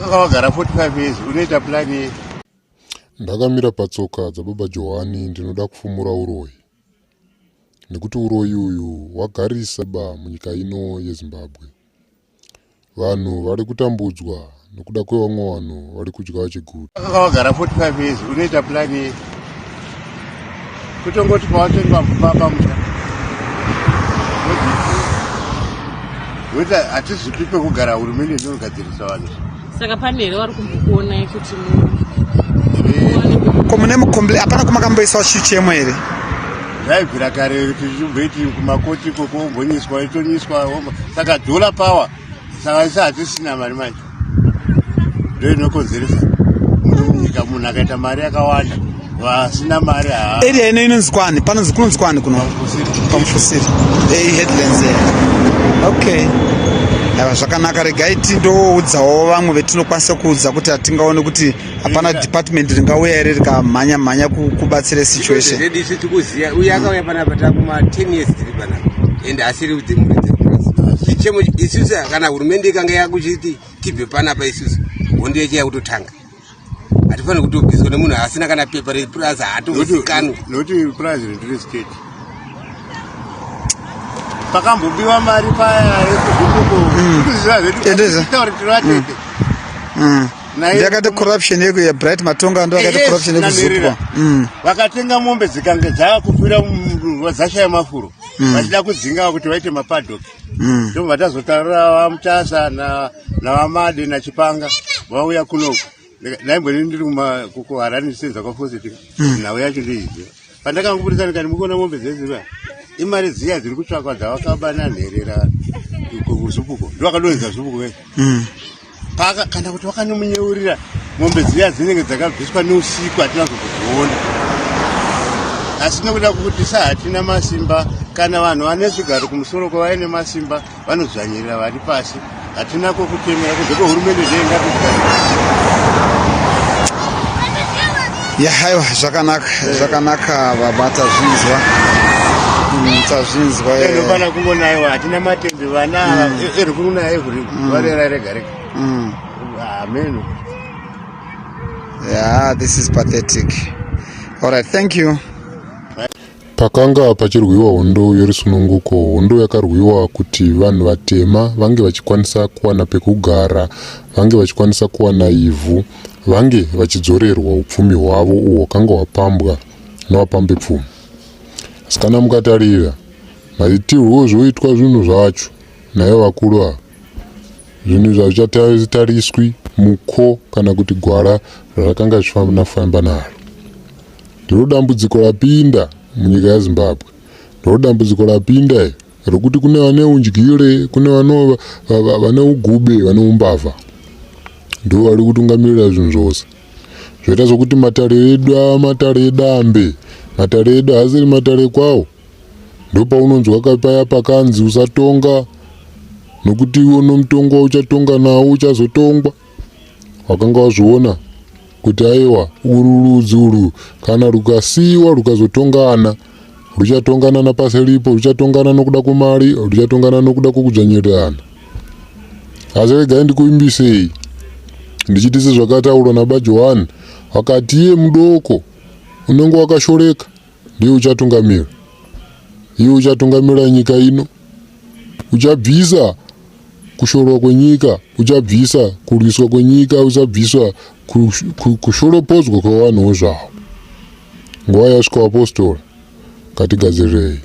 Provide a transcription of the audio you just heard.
Akagara 45 years unoita plani. Ndakamira patsoka dzababa Johani ndinoda kufumura uroyi. Nekuti uroyi uyu wagarisa ba munyika ino yeZimbabwe. Vanhu vari kutambudzwa nokuda kwevamwe vanhu vari kudya chiguta. Akagara 45 years unoita plani. Kutongoti pawatenga papa musha. Weta hatizvipi pekugara hurumende inogadzirisa vanhu. Saka pane here vari kumbokuonai kuti komune mukomble hapana kumakamboisawo chichemo here? Zvaibvira kare kuti zvichibveiti kumakoti kokombonyiswa itonyiswa saka dollar power saka isa hatisina mari manje ndo inokonzeresa munyika munhu akaita mari yakawanda vasina mari area ino inonzi kwani panonzi kunonzi kwani kuno paMafusire headlands okay zvakanaka regai tindoudzawo vamwe vetinokwanisa kuudza kuti hatingaone kuti hapana department ringauya here rikamhanya kubatsira situation isi tikuziya uye akauya panapa takuma 10 years tiri panapa ende asiri kuti chichemo isusu kana hurumende ikanga yakuchiti tibve panapa isusu hondo yeche yakutotanga hatifaniri kutobviswa nemunhu asina kana pepa replaza hatozikanwi nokuti president restate pakambobiwa mari paya yakati corruption yeku yebright matonga ndo yakati corruption yekuzupwa vakatenga mombe dzikange dzakufira dzashaya mafuro vachida kudzinga kuti vaite mapadhoki ndo vatazotarira vamutasa navamade nachipanga vauya kunoku naimboni ndiri kuharani senza kwapositive nhau yacho ndeiziva pandakangoburisani kani mukuona mombe dzeziva imari dziya dziri kutsvakwa dzavakabana nherera kuzupuko ndovakadonza zupuko wese kana kuti wakanomunyeurira mombe dziya dzinenge dzakabviswa neusiku hatina kuzokuona asi nekuda kuti sa hatina masimba kana vanhu vane zvigaro kumusoro kwavaine masimba vanozvanyirira vari pasi hatina kokutemera kunze kwehurumende haiwa zvakanaka vabata zvinzwa tazvinzwa inofana kungonaiwa hatina matende vana eri kunaya evhuri varera rega rega amen. Yeah, this is pathetic. All right, thank you. Pakanga pachirwiwa hondo yerisununguko, hondo yakarwiwa kuti vanhu vatema vange vachikwanisa kuwana pekugara, vange vachikwanisa kuwana ivhu, vange vachidzorerwa upfumi hwavo uhwo kanga hwapambwa navapambe pfumi. Asi kana mukatarira maitirwo zvoitwa zvinhu zvacho nayo vakuru ava, zvinhu zvazvichatariswi muko kana kuti gwara rakanga zvichifamba naro. Ndiro dambudziko rapinda munyika yeZimbabwe. Ndiro dambudziko rapinda rokuti kune vane undyire, kune vane ugube, vane umbavha. Ndo vari kutungamirira zvinhu zvose. Zvoita sokuti matare edambe, matare edu haasiri matare kwawo. Ndo paunonzwa paya pakanzi usatonga nokuti iwo nomutongo uchatonga nawo uchazotongwa. Wakanga wazviona kuti aiwa urudzi uru kana rukasiiwa rukazotongana ruchatongana napasi ripo, ruchatongana nokuda kwemari, ruchatongana nokuda kwokudzvanyirirana. Asi regai ndikuimbisei ndichiti sezvakataurwa nababa Johani, wakati iye mudoko unenge wakashoreka ndiye uchatungamira. Iye uchatungamira nyika ino, uchabvisa kushorwa kwenyika, uchabvisa kurwiswa kwenyika, uchabvisa kushoropodzwa kwevanhuwo zvavo. Nguva yasvika apostora, ngatigadzirei.